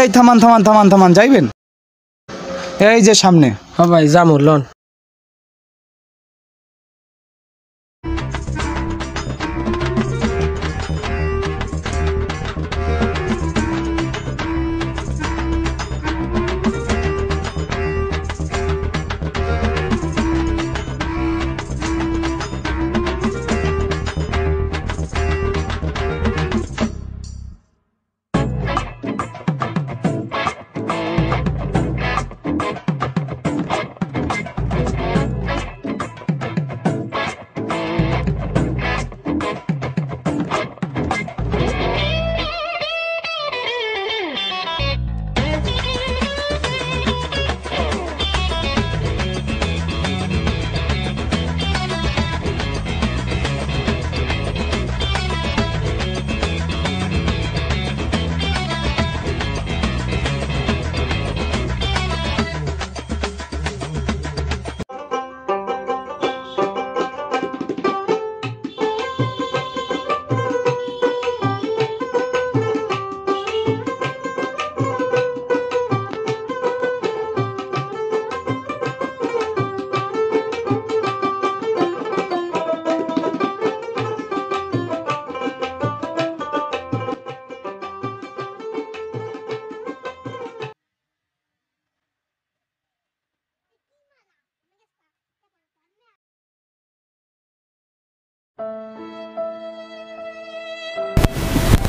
এই থামান থামান থামান থামান যাইবেন এই যে সামনে। হ্যাঁ ভাই যামু লন।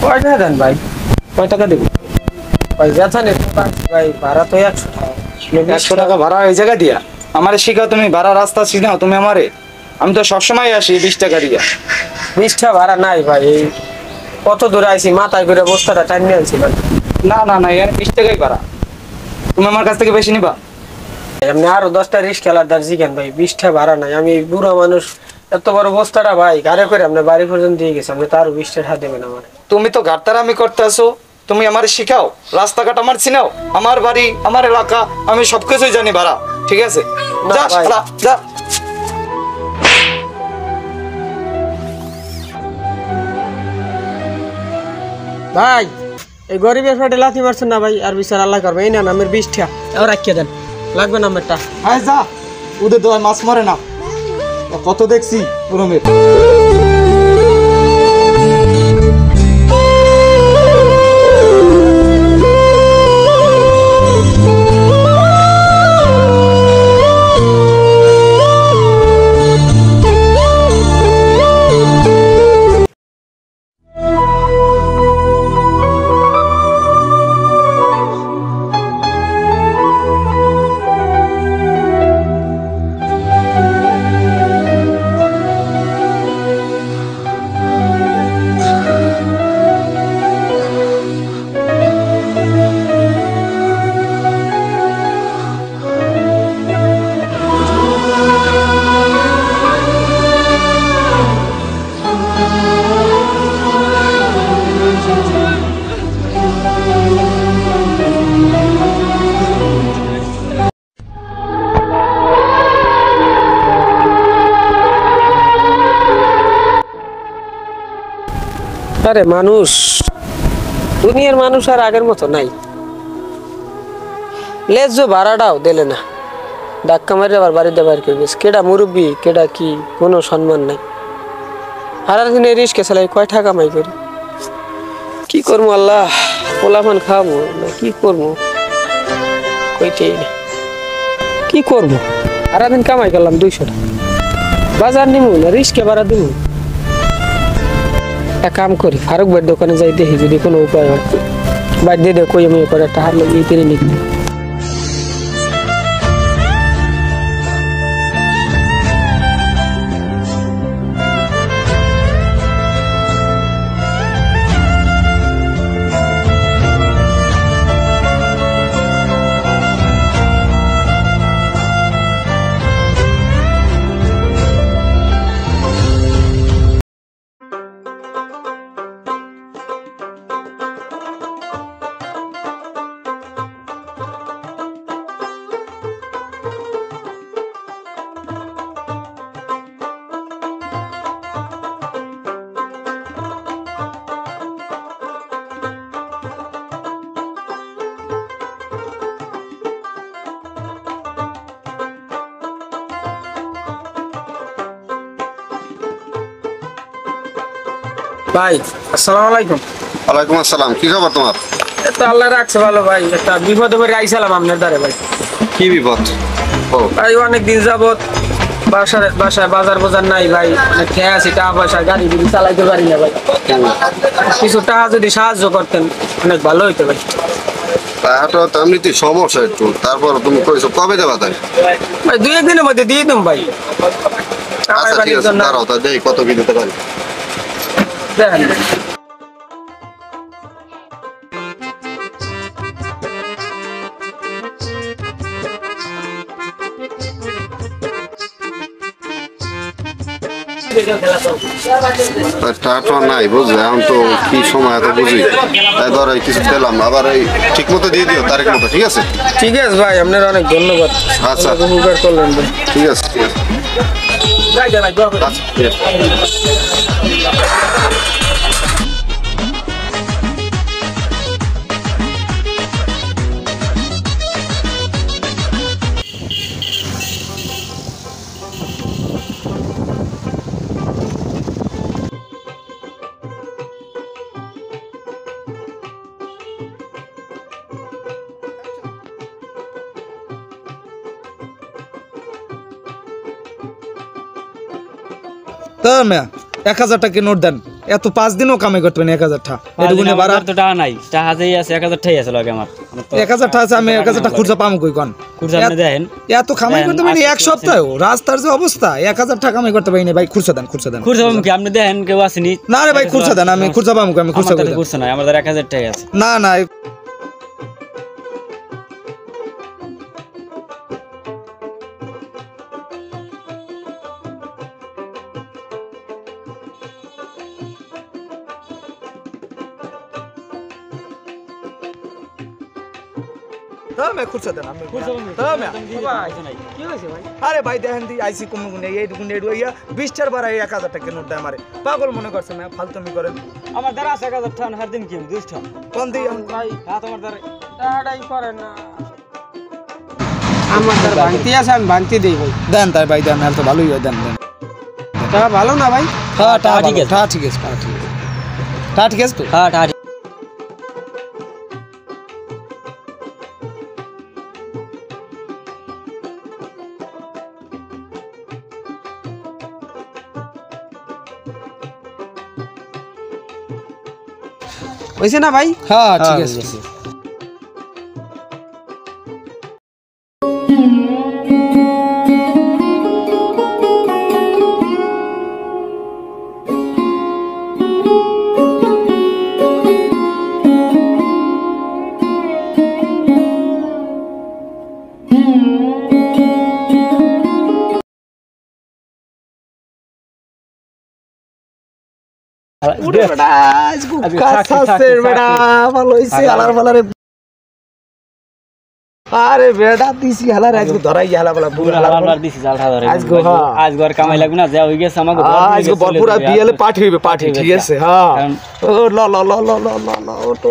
কয় টাকা দেন ভাই? কয় টাকা দেব ভাই? বেচা নেই ভাই, ভাড়া তো 100 টাকা। 100 টাকা ভাড়া এই জায়গা দিয়া আমারে শিখাও তুমি, ভাড়া রাস্তা চিনাও তুমি আমারে? আমি তো সবসময় আসি 20 টাকা দিয়া। 20 টাকা ভাড়া নাই ভাই, এই কত দূরে আইছি, মাথায় করে বস্তাটা টানিয়ে আনছি ভাই। না না না, এর 20 টাকাই ভাড়া। তুমি আমার কাছ থেকে বেশি নিবা? এমনি আরো 10টা রিস্ক খেলার দার জিজ্ঞান ভাই, 20 টাকা ভাড়া নাই। আমি বুড়া মানুষ, এত বড় বস্তাটা ভাই গাড়ি করে আপনার বাড়ি পর্যন্ত দিয়ে গেছে, আপনি তো আরো 20 টাকা দেবেন আমার। তুমি তো ঘাটতারামি করতে আসো, তুমি আমারে শিখাও, রাস্তাঘাট আমার চিনাও, আমার বাড়ি আমার এলাকা আমি সবকিছুই জানি ভাড়া, ঠিক আছে? যা শালা, যা। ভাই এই গরিবের পেটে লাথি মারছেন না ভাই, আর বিচার আল্লাহ করবে। এই না আমার 20 টাকা এও রাখিয়ে দেন, লাগবে না আমারটা। হ্যাঁ যা, ওদের দোয়ায় মাছ মরে না, কত দেখছি ওরমের। আরে মানুষ, দুনিয়ার মানুষ আর আগের মতো নাই। লেজ ভাড়াটাও দিলে না, ধাক্কা মারি আবার বাড়িতে বাইর করে দিস। কেডা মুরব্বী, কেডা কি, কোনো সম্মান নাই। হারার দিনে রিস্কে চালাই, কয় টাকা কামাই করি। কি করবো আল্লাহ, পোলাপান খাবো না কি করবো, কইতেই না কি করবো। সারাদিন কামাই করলাম 200 টাকা, বাজার নিমু না রিস্কে ভাড়া দিব। এক কাম করি, ফারুক ভাইয়ের দোকানে যাই, দেখি যদি কোনো উপায় হয়। বাইর দিয়ে দে, কই আমি করে একটা হার লাগিয়ে কিনে নিবি। ভাই আসসালামু আলাইকুম। ওয়ালাইকুম আসসালাম। কি খবর তোমার? তো আল্লাহ রাখছে ভালো ভাই, একটা বিপদে পড়ে আইছিলাম আপনার দ্বারে ভাই। কি বিপদ? ও ভাই অনেক দিন যাবত বাসায় বাজার নাই ভাই, অনেক খেয়ে আছি, টাকা পয়সা গাড়ি যদি চালাইতে পারি না ভাই। কিছু টাকা যদি সাহায্য করতেন অনেক ভালো হইতো ভাই। টাকাটা তো এমনিতেই সমস্যা একটু, তারপর তুমি কইছো কবে দেবা তাই? ভাই 2-1 দিনের মধ্যে দিয়ে দিন ভাই। আচ্ছা ঠিক আছে, দাঁড়াও তা দেখি কত কি দিতে পারি। দেখেন টাকাটা নাই বুঝলে, এখন তো কি সময় এত বুঝি, তাই ধরো এই কিছু দিলাম, আবার এই ঠিক মতো দিয়ে দিও তারিখ মতো, ঠিক আছে? ঠিক আছে ভাই, আপনার অনেক ধন্যবাদ। আচ্ছা। অনেক উপকার করলেন ভাই। ঠিক আছে ঠিক আছে। যাই যাই ভাই, দোয়া করি। আচ্ছা ঠিক আছে। তা মিয়া 1000 টাকা নোট দেন, এত 5 দিনও কামাই করতে পারেন 1000 টাকা। এটা গুনে বাড়া তো টাকা নাই, টাকা যেই আছে 1000 টাকাই আছে লাগে আমার। 1000 টাকা আছে, আমি 1000 টাকা খুরজা পামু কই কোন? খুরজা আপনি দেখেন। এত কামাই করতে পারি এক সপ্তাহে, রাস্তার যে অবস্থা 1000 টাকা কামাই করতে পারি না ভাই। খুরজা দেন, খুরজা দেন। খুরজা কি আপনি দেখেন কেউ আসেনি? না রে ভাই, খুরজা দেন, আমি খুরজা পামু কই? আমি খুরজা কই? খুরজা নাই, আমাদের 1000 টাকা আছে। না না হ্যাঁ मैं खुद से देना मैं খুরজা হ্যাঁ मैं নাই। কি হয়েছে ভাই? আরে ভাই দেখেন দি আইসি কম গুনে এই গুনে এডুইয়া 20 টার বার 1000 টাকা নোট দেয় আমারে। পাগল মনে করছে না, ফালতুমি করেন। আমার দ্বারা আছে 1000 টাকা, হার দিন কি 200 টাকা। কোন দি ভাই হ্যাঁ তোমার দ্বারা টাকাটাই করেন না। আমার দ্বারা ভাঙতি আছে, আমি ভাঙতি দিই ভাই। দেন তাই ভাই দেন, আর তো ভালোই হয়, দেন দেন। টাকা ভালো না ভাই? হ্যাঁ টা ঠিক আছে। টা ঠিক আছে, টা ঠিক আছে, টা ঠিক আছে তো। হ্যাঁ টাকা হয়েছে না ভাই? হ্যাঁ ঠিক আছে। উড়ে বেটা আজকে কাজ আছে বেটা, ভালো হইছে আলার ফালারে। আরে বেটা দিছি হালার আজকে ধরাই হালা বলা পুরো হালার দিছি জালটা ধরে আজকে, হ্যাঁ। আজ ঘর কামাই লাগবে না যা হই গেছে আমাকে আজকে বরপুরা বিয়েলে পাঠি হইবে পাঠি ঠিক আছে হ্যাঁ কারণ- ও ল ল ল ল ল ল ল ও তো